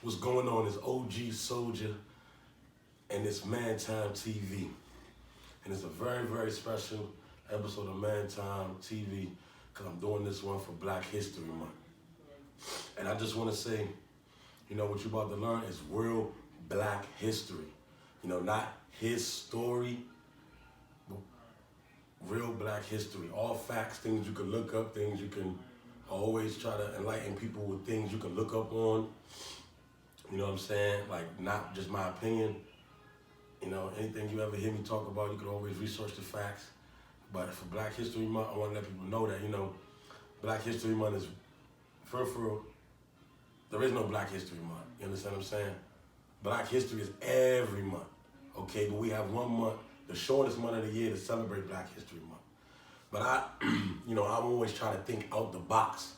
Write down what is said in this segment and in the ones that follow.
What's going on is OG Soldier and it's Man Time TV. And it's a very, very special episode of Man Time TV because I'm doing this one for Black History Month. And I just want to say, you know, what you're about to learn is real Black history. You know, not his story, but real Black history. All facts, things you can look up, things you can always try to enlighten people with things you can look up on. You know what I'm saying? Like, not just my opinion. You know, anything you ever hear me talk about, you can always research the facts. But for Black History Month, I want to let people know that, you know, Black History Month is, for real, there is no Black History Month. You understand what I'm saying? Black history is every month, okay? But we have 1 month, the shortest month of the year, to celebrate Black History Month. But you know, I'm always trying to think out the box.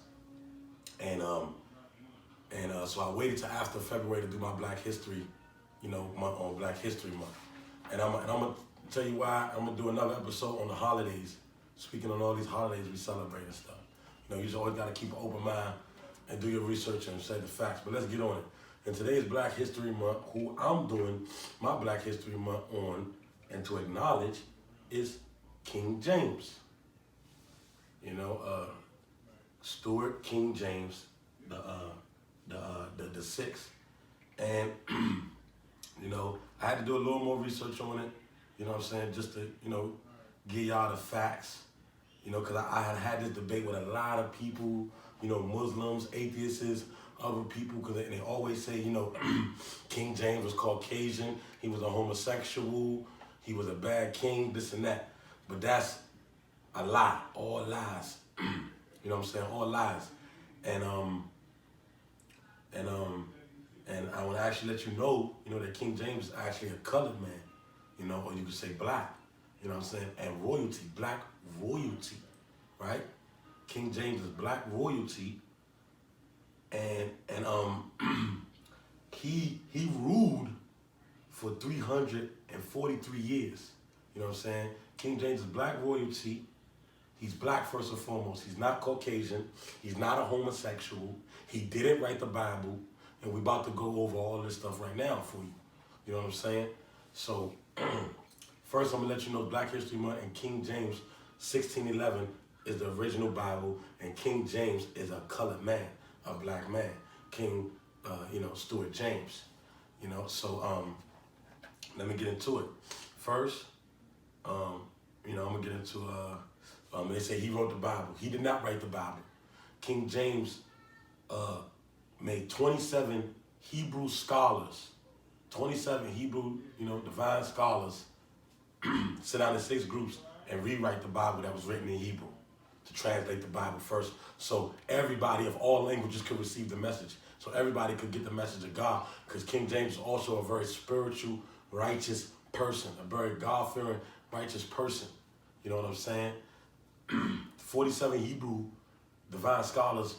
And so I waited till after February to do my Black History, you know, month on Black History Month. And I'm gonna tell you why. I'm gonna do another episode on the holidays, speaking on all these holidays we celebrate and stuff. You know, you just always gotta keep an open mind and do your research and say the facts. But let's get on it. And today is Black History Month. Who I'm doing my Black History Month on and to acknowledge is King James. You know, Stuart King James, the sixth. And you know, I had to do a little more research on it. You know what I'm saying? Just to, you know, give y'all the facts. You know, because I had this debate with a lot of people, you know, Muslims, atheists, other people, because they always say, you know, King James was Caucasian, he was a homosexual, he was a bad king, this and that. But that's a lie, all lies. You know what I'm saying? All lies. And I want to actually let you know, that King James is actually a colored man, you know, or you could say black, you know what I'm saying? And royalty, black royalty, right? King James is black royalty, and he ruled for 343 years. You know what I'm saying? King James is black royalty. He's black first and foremost. He's not Caucasian. He's not a homosexual. He didn't write the Bible. And we're about to go over all this stuff right now for you. You know what I'm saying? So first I'm gonna let you know Black History Month and King James 1611 is the original Bible, and King James is a colored man, a black man. King, Stuart James. You know, so let me get into it. First, I'm gonna get into they say he wrote the Bible. He did not write the Bible. King James made 27 Hebrew scholars, 27 Hebrew, divine scholars, sit down in 6 groups and rewrite the Bible that was written in Hebrew, to translate the Bible first, so everybody of all languages could receive the message, so everybody could get the message of God, because King James is also a very spiritual, righteous person, a very God-fearing, righteous person. You know what I'm saying? 47 Hebrew divine scholars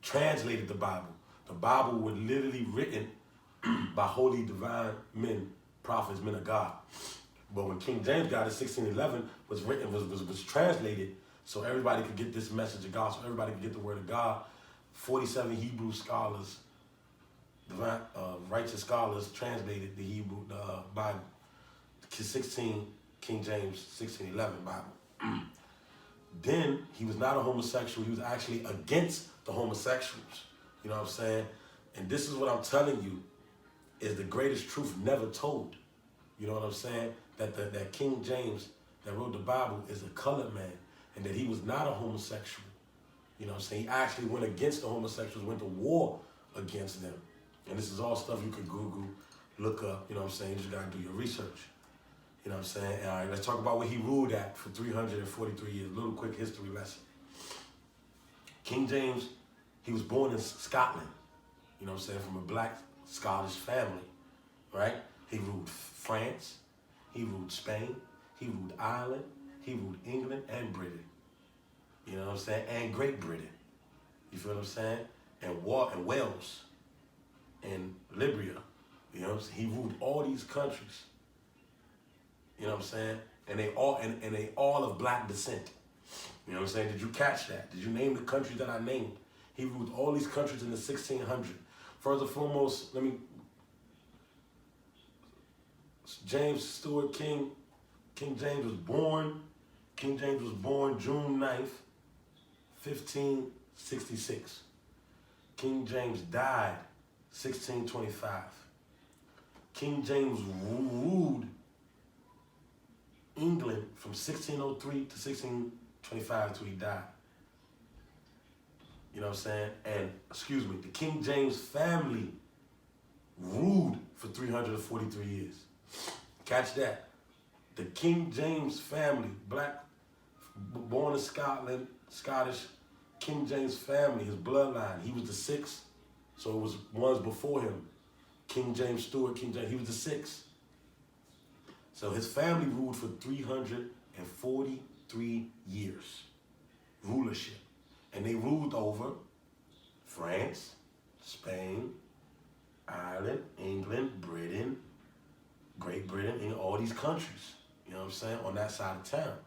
translated the Bible. The Bible was literally written by holy divine men, prophets, men of God. But when King James got it, 1611 was written, was translated, so everybody could get this message of God, so everybody could get the word of God. 47 Hebrew scholars, divine, righteous scholars, translated the Bible. King James 1611 Bible. Then he was not a homosexual. He was actually against the homosexuals. You know what I'm saying? And this is what I'm telling you is the greatest truth never told. You know what I'm saying? That King James that wrote the Bible is a colored man, and that he was not a homosexual. You know what I'm saying? He actually went against the homosexuals, went to war against them. And this is all stuff you could Google, look up, you know what I'm saying? You just gotta do your research. You know what I'm saying? All right, let's talk about what he ruled at for 343 years. A little quick history lesson. King James, he was born in Scotland, you know what I'm saying, from a black Scottish family, right? He ruled France, he ruled Spain, he ruled Ireland, he ruled England and Britain. You know what I'm saying? And Great Britain. You feel what I'm saying? And Wales and Libya. You know what I'm saying? He ruled all these countries. You know what I'm saying? And they all of black descent. You know what I'm saying? Did you catch that? Did you name the countries that I named? He ruled all these countries in the 1600s. First and foremost, James Stewart King. King James was born June 9th, 1566. King James died 1625. King James ruled England from 1603 to 1625 till he died. You know what I'm saying? And, the King James family ruled for 343 years. Catch that. The King James family, black, born in Scotland, Scottish, King James family, his bloodline, he was the sixth. So it was ones before him. King James Stewart, he was the sixth. So his family ruled for 343 years. Rulership. And they ruled over France, Spain, Ireland, England, Britain, Great Britain, and all these countries. You know what I'm saying? On that side of town.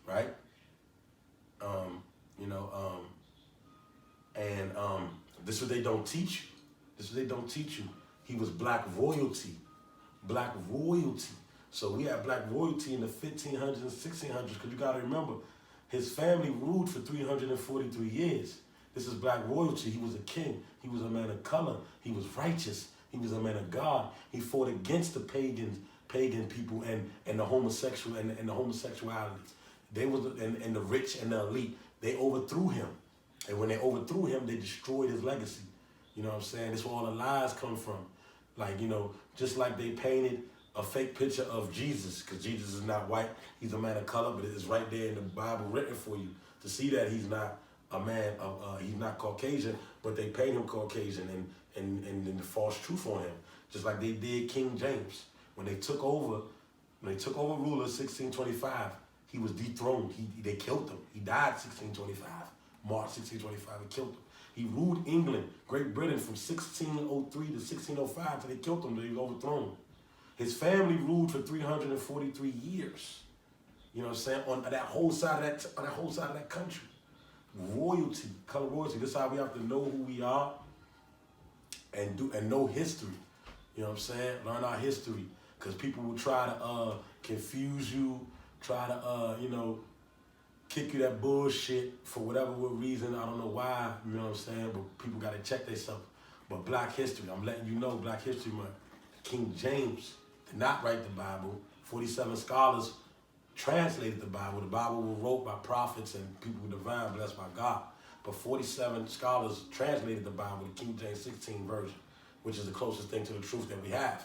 Right? This is what they don't teach you. He was black royalty. Black royalty. So we had black royalty in the 1500s and 1600s, because you got to remember, his family ruled for 343 years. This is black royalty. He was a king. He was a man of color. He was righteous. He was a man of God. He fought against the pagan people and the homosexual and the homosexuality. They was and the rich and the elite. They overthrew him. And when they overthrew him, they destroyed his legacy. You know what I'm saying? That's where all the lies come from. Like, just like they painted a fake picture of Jesus, because Jesus is not white, he's a man of color, but it's right there in the Bible written for you to see that he's not a man of, he's not Caucasian, but they paint him Caucasian and the false truth on him, just like they did King James. When they took over ruler 1625, he was dethroned. They killed him. He died 1625, March 1625, they killed him. He ruled England, Great Britain from 1603 to 1605 till they killed him, till he was overthrown. His family ruled for 343 years. You know what I'm saying? On that whole side of that country. Royalty, color royalty. This is how we have to know who we are and know history. You know what I'm saying? Learn our history. Because people will try to confuse you, try to kick you that bullshit for whatever reason. I don't know why, you know what I'm saying? But people gotta check themselves. But black history, I'm letting you know, Black History Month. King James did not write the Bible. 47 scholars translated the Bible. The Bible was wrote by prophets and people divine, blessed by God. But 47 scholars translated the Bible, the King James 16 version, which is the closest thing to the truth that we have.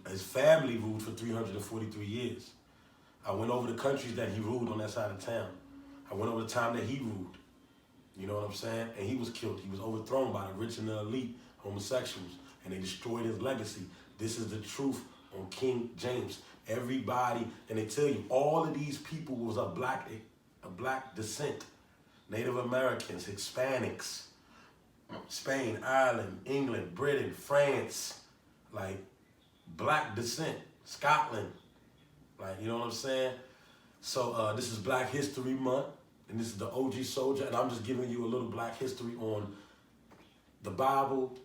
His family ruled for 343 years. I went over the countries that he ruled on that side of town. I went over the time that he ruled. You know what I'm saying? And he was killed. He was overthrown by the rich and the elite, homosexuals, and they destroyed his legacy. This is the truth on King James. Everybody, and they tell you, all of these people was a black descent. Native Americans, Hispanics, Spain, Ireland, England, Britain, France, like black descent, Scotland, like, you know what I'm saying? So this is Black History Month, and this is the OG Soldier, and I'm just giving you a little black history on the Bible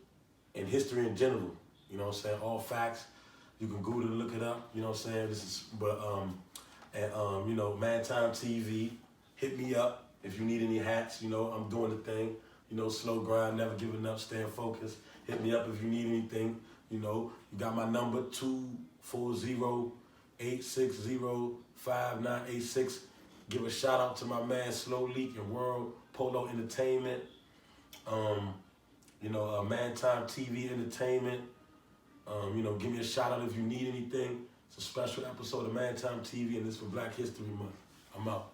and history in general. You know what I'm saying? All facts. You can Google it, look it up. You know what I'm saying? This is, Man Time TV. Hit me up if you need any hats. You know, I'm doing the thing. You know, slow grind, never giving up, staying focused. Hit me up if you need anything. You know, you got my number, 240-860-5986. Give a shout out to my man Slow Leak and World Polo Entertainment. Man Time TV Entertainment. Give me a shout out if you need anything. It's a special episode of Man Time TV, and this for Black History Month. I'm out.